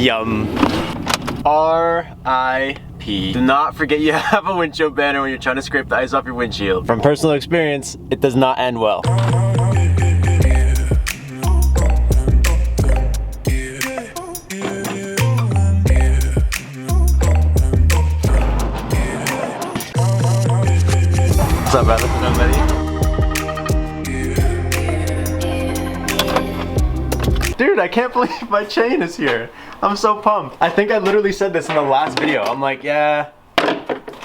Yum. R.I.P. Do not forget you have a windshield banner when you're trying to scrape the ice off your windshield. From personal experience, it does not end well. What's up, brother? What's up, buddy? Dude, I can't believe my chain is here. I'm so pumped. I think I literally said this in the last video. I'm like, yeah.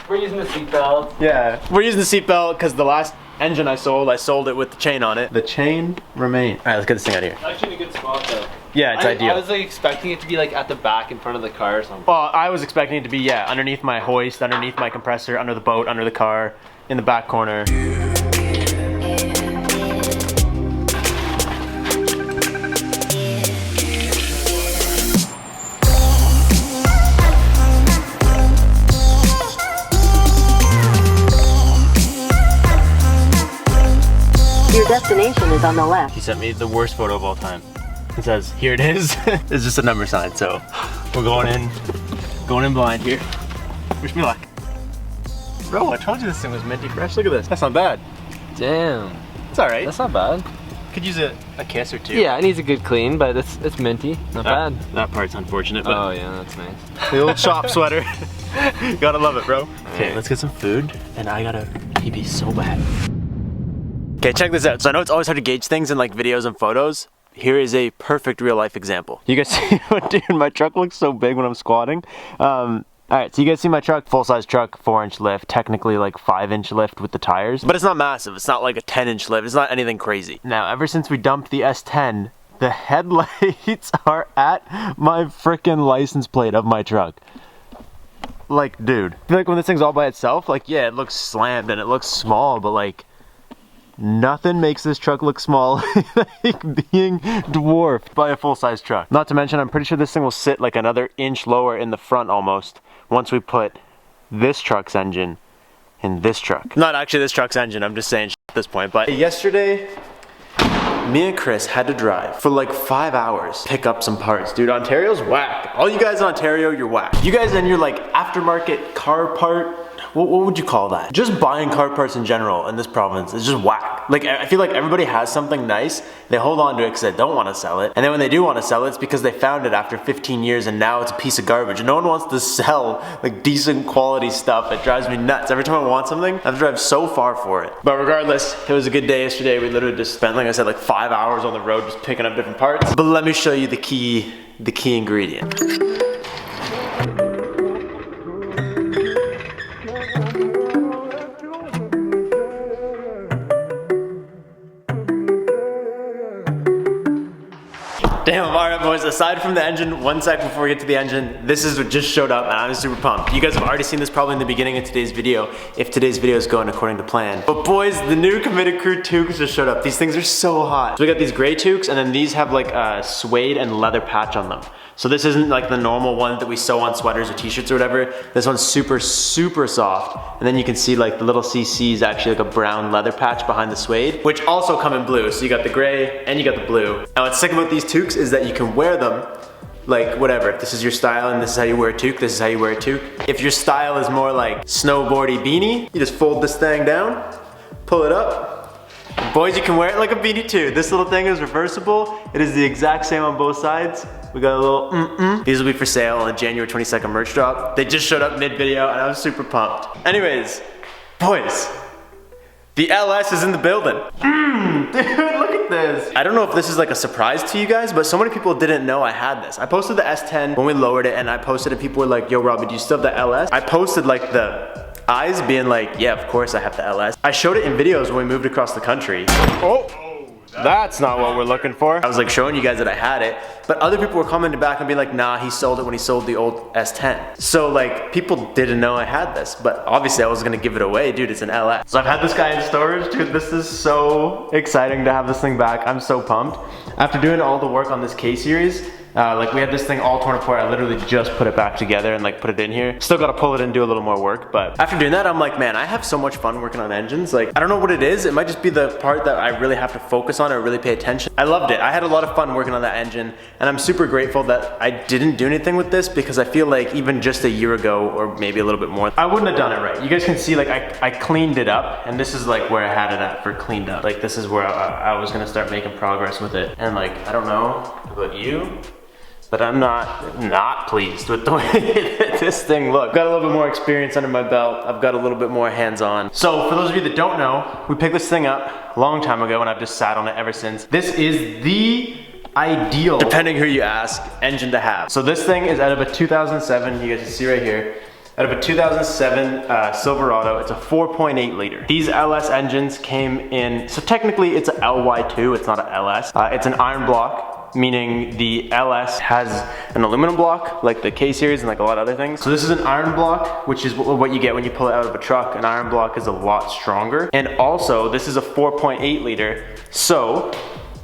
We're using the seatbelt. Yeah, we're using the seatbelt because the last engine I sold it with the chain on it. The chain remained. All right, let's get this thing out of here. It's actually in a good spot though. Yeah, it's ideal. I was like expecting it to be like at the back in front of the car or something. Well, I was expecting it to be, yeah, underneath my hoist, underneath my compressor, under the boat, under the car, in the back corner. Your destination is on the left. He sent me the worst photo of all time. It says, here it is. It's just a number sign, so we're going in blind here. Wish me luck. Bro, I told you this thing was minty fresh. Look at this. That's not bad. Damn. It's all right. That's not bad. Could use a kiss or two. Yeah, it needs a good clean, but it's minty. Not bad. That part's unfortunate, but Oh yeah, that's nice. the old shop sweater. Gotta love it, bro. Okay, let's get some food, and I gotta pee so bad. Okay, check this out. So I know it's always hard to gauge things in like videos and photos. Here is a perfect real life example. You guys see what, dude, my truck looks so big when I'm squatting. All right, so you guys see my truck, full-size truck, 4-inch lift, technically like 5-inch lift with the tires, but it's not massive. It's not like a 10-inch lift. It's not anything crazy. Now, ever since we dumped the S10, the headlights are at my frickin' license plate of my truck. Like, dude, I feel like when this thing's all by itself, like, yeah, it looks slammed and it looks small, but like, nothing makes this truck look small like being dwarfed by a full-size truck. Not to mention, I'm pretty sure this thing will sit like another inch lower in the front almost once we put this truck's engine in this truck. Not actually this truck's engine, I'm just saying shit at this point, but yesterday, me and Chris had to drive for like 5 hours, pick up some parts. Dude, Ontario's whack. All you guys in Ontario, you're whack. You guys and your like aftermarket car part, what would you call that? Just buying car parts in general in this province is just whack. Like, I feel like everybody has something nice, they hold on to it because they don't want to sell it, and then when they do want to sell it, it's because they found it after 15 years and now it's a piece of garbage. And no one wants to sell like decent quality stuff. It drives me nuts. Every time I want something, I have to drive so far for it. But regardless, it was a good day yesterday. We literally just spent, like I said, like 5 hours on the road just picking up different parts. But let me show you the key ingredient. Damn, alright boys, aside from the engine, 1 sec before we get to the engine, this is what just showed up and I'm super pumped. You guys have already seen this probably in the beginning of today's video, if today's video is going according to plan. But boys, the new Committed Crew toques just showed up. These things are so hot. So we got these gray toques, and then these have like a suede and leather patch on them. So this isn't like the normal one that we sew on sweaters or t-shirts or whatever. This one's super, super soft. And then you can see like the little CC is actually like a brown leather patch behind the suede, which also come in blue. So you got the gray and you got the blue. Now what's sick about these toques is that you can wear them like whatever. If this is your style and this is how you wear a toque, this is how you wear a toque. If your style is more like snowboardy beanie, you just fold this thing down, pull it up. Boys, you can wear it like a beanie too. This little thing is reversible. It is the exact same on both sides. We got a little These will be for sale on the January 22nd merch drop. They just showed up mid-video and I was super pumped. Anyways, boys, the LS is in the building. Dude, look at this. I don't know if this is like a surprise to you guys, but so many people didn't know I had this. I posted the S10 when we lowered it, and I posted it, people were like, yo Robbie, do you still have the LS? I posted like the eyes being like, yeah, of course I have the LS. I showed it in videos when we moved across the country. Oh, that's not what we're looking for. I was like showing you guys that I had it, but other people were commenting back and being like, nah, he sold it when he sold the old S10. So like, people didn't know I had this, but obviously I wasn't gonna give it away. Dude, it's an LS. So I've had this guy in storage. Dude, this is so exciting to have this thing back. I'm so pumped. After doing all the work on this K-series, Like we had this thing all torn apart. I literally just put it back together and like put it in here. Still gotta pull it and do a little more work, but after doing that, I'm like, man, I have so much fun working on engines. Like, I don't know what it is. It might just be the part that I really have to focus on or really pay attention. I loved it. I had a lot of fun working on that engine, and I'm super grateful that I didn't do anything with this, because I feel like even just a year ago, or maybe a little bit more, I wouldn't have done it right. You guys can see, like, I cleaned it up, and this is like where I had it at for cleaned up. Like, this is where I was gonna start making progress with it. And like, I don't know about you, but I'm not pleased with the way that this thing looks. Got a little bit more experience under my belt. I've got a little bit more hands-on. So for those of you that don't know, we picked this thing up a long time ago, and I've just sat on it ever since. This is the ideal, depending who you ask, engine to have. So this thing is out of a 2007, you guys can see right here, out of a 2007 Silverado. It's a 4.8 liter. These LS engines came in, so technically it's a LY2, it's not a LS. It's an iron block, meaning the LS has an aluminum block, like the K series and like a lot of other things. So this is an iron block, which is what you get when you pull it out of a truck. An iron block is a lot stronger. And also, this is a 4.8 liter. So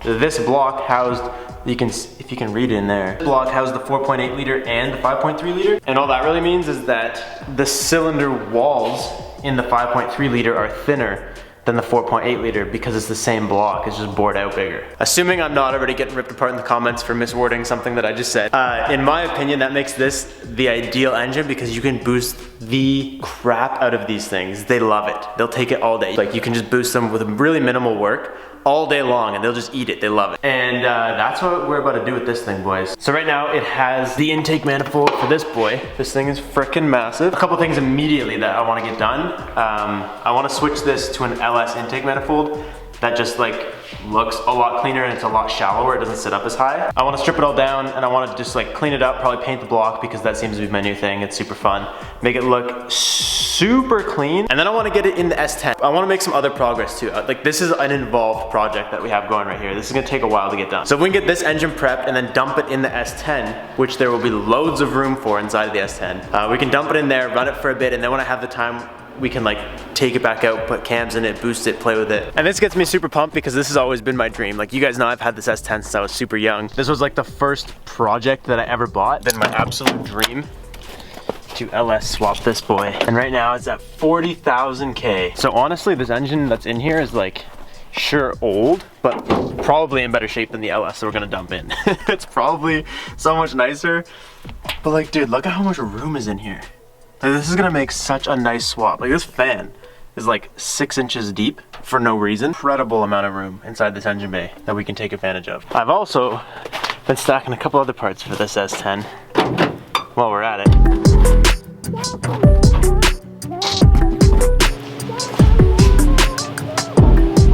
this block housed, if you can read it in there, this block housed the 4.8 liter and the 5.3 liter. And all that really means is that the cylinder walls in the 5.3 liter are thinner than the 4.8 liter because it's the same block, it's just bored out bigger. Assuming I'm not already getting ripped apart in the comments for miswording something that I just said. In my opinion, that makes this the ideal engine because you can boost the crap out of these things. They love it. They'll take it all day. Like, you can just boost them with really minimal work all day long, and they'll just eat it. They love it. And that's what we're about to do with this thing, boys. So right now it has the intake manifold for this boy. This thing is freaking massive. A couple things immediately that I want to get done. I want to switch this to an LS intake manifold that just like looks a lot cleaner and it's a lot shallower. It doesn't sit up as high. I want to strip it all down, and I want to just like clean it up, probably paint the block because that seems to be my new thing. It's super fun. Make it look super clean. And then I want to get it in the S10. I want to make some other progress too. Like, this is an involved project that we have going right here. This is going to take a while to get done. So if we can get this engine prepped and then dump it in the S10, which there will be loads of room for inside of the S10, we can dump it in there, run it for a bit, and then when I have the time, we can like take it back out, put cams in it, boost it, play with it. And this gets me super pumped because this has always been my dream. Like, you guys know I've had this S10 since I was super young. This was like the first project that I ever bought. Been my absolute dream to LS swap this boy. And right now it's at 40,000 K. So honestly, this engine that's in here is like, sure, old, but probably in better shape than the LS that we're gonna dump in. It's probably so much nicer. But like, dude, look at how much room is in here. Like, this is gonna make such a nice swap. Like, this fan is like 6 inches deep for no reason. Incredible amount of room inside this engine bay that we can take advantage of. I've also been stacking a couple other parts for this S10 while we're at it.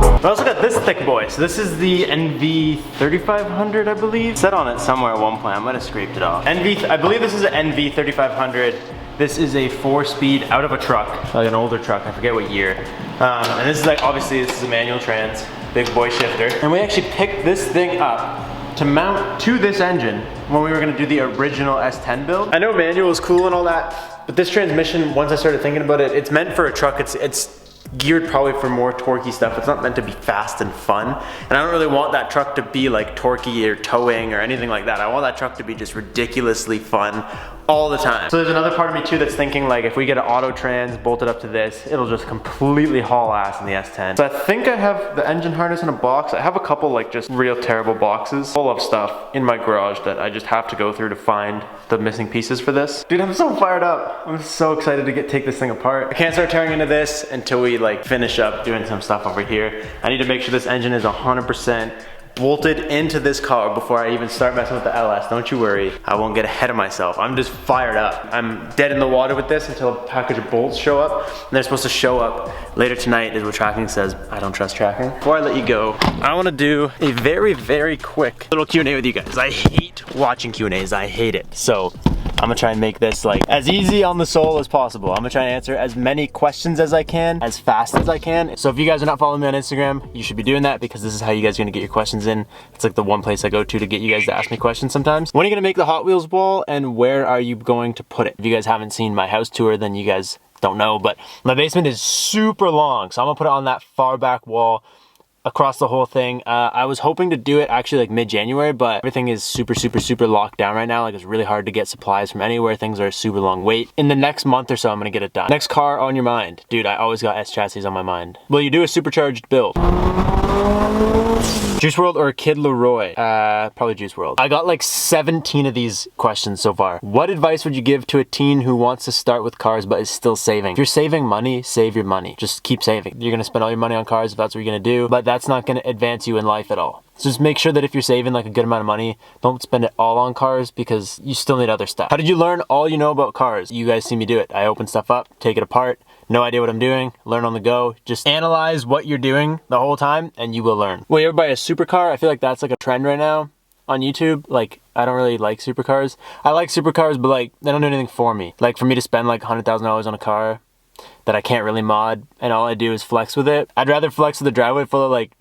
I also got this thick boy. So this is the NV 3500, I believe. It said on it somewhere at one point. I might have scraped it off. I believe this is an NV 3500. This is a 4-speed out of a truck, like an older truck, I forget what year. And this is like, obviously this is a manual trans, big boy shifter. And we actually picked this thing up to mount to this engine when we were gonna do the original S10 build. I know manual is cool and all that, but this transmission, once I started thinking about it, it's meant for a truck. It's geared probably for more torquey stuff. It's not meant to be fast and fun. And I don't really want that truck to be like torquey or towing or anything like that. I want that truck to be just ridiculously fun all the time. So there's another part of me too that's thinking, like, if we get an auto trans bolted up to this, it'll just completely haul ass in the S10. So I think I have the engine harness in a box. I have a couple like just real terrible boxes full of stuff in my garage that I just have to go through to find the missing pieces for this. Dude, I'm so fired up. I'm so excited to take this thing apart. I can't start tearing into this until we like finish up doing some stuff over here. I need to make sure this engine is 100% bolted into this car before I even start messing with the LS. Don't you worry, I won't get ahead of myself. I'm just fired up. I'm dead in the water with this until a package of bolts show up. And they're supposed to show up later tonight is what tracking says. I don't trust tracking. Before I let you go, I wanna do a very, very quick little Q&A with you guys. I hate watching Q&As, I hate it. So I'm gonna try and make this like as easy on the soul as possible. I'm gonna try and answer as many questions as I can, as fast as I can. So if you guys are not following me on Instagram, you should be doing that because this is how you guys are gonna get your questions in. It's like the one place I go to get you guys to ask me questions sometimes. When are you gonna make the Hot Wheels wall and where are you going to put it? If you guys haven't seen my house tour, then you guys don't know, but my basement is super long. So I'm gonna put it on that far back wall across the whole thing. I was hoping to do it actually like mid-January, but everything is super locked down right now. Like it's really hard to get supplies from anywhere. Things are a super long wait. In the next month or so, I'm gonna get it done. Next car on your mind. Dude, I always got S chassis on my mind. Will you do a supercharged build? Juice WRLD or Kid Leroy? Probably Juice WRLD. I got like 17 of these questions so far. What advice would you give to a teen who wants to start with cars but is still saving? If you're saving money, save your money. Just keep saving. You're gonna spend all your money on cars if that's what you're gonna do, but that's not gonna advance you in life at all. So just make sure that if you're saving like a good amount of money, don't spend it all on cars because you still need other stuff. How did you learn all you know about cars? You guys see me do it. I open stuff up, take it apart, no idea what I'm doing, learn on the go. Just analyze what you're doing the whole time and you will learn. Will you ever buy a supercar? I feel like that's like a trend right now on YouTube. Like, I don't really like supercars. I like supercars, but like, they don't do anything for me. Like for me to spend like $100,000 on a car that I can't really mod and all I do is flex with it. I'd rather flex with a driveway full of like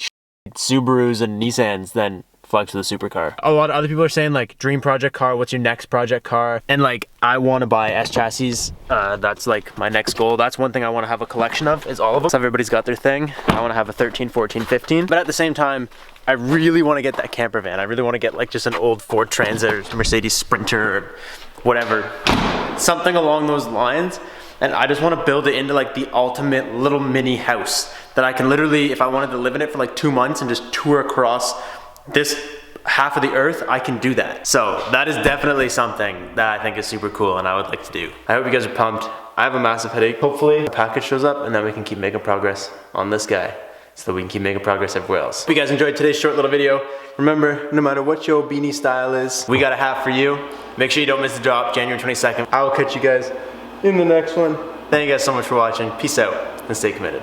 Subarus and Nissans than flex with a supercar. A lot of other people are saying like dream project car, what's your next project car? And like I want to buy S chassis. That's like my next goal. That's one thing I want to have a collection of is all of them. So everybody's got their thing. I want to have a 13, 14, 15. But at the same time, I really want to get that camper van. I really want to get like just an old Ford Transit or Mercedes Sprinter or whatever. Something along those lines. And I just want to build it into like the ultimate little mini house that I can literally, if I wanted to live in it for like 2 months and just tour across this half of the earth, I can do that. So that is definitely something that I think is super cool and I would like to do. I hope you guys are pumped. I have a massive headache. Hopefully the package shows up and then we can keep making progress on this guy so that we can keep making progress everywhere else. Hope you guys enjoyed today's short little video. Remember, no matter what your beanie style is, we got a hat for you. Make sure you don't miss the drop, January 22nd. I will catch you guys in the next one. Thank you guys so much for watching. Peace out and stay committed.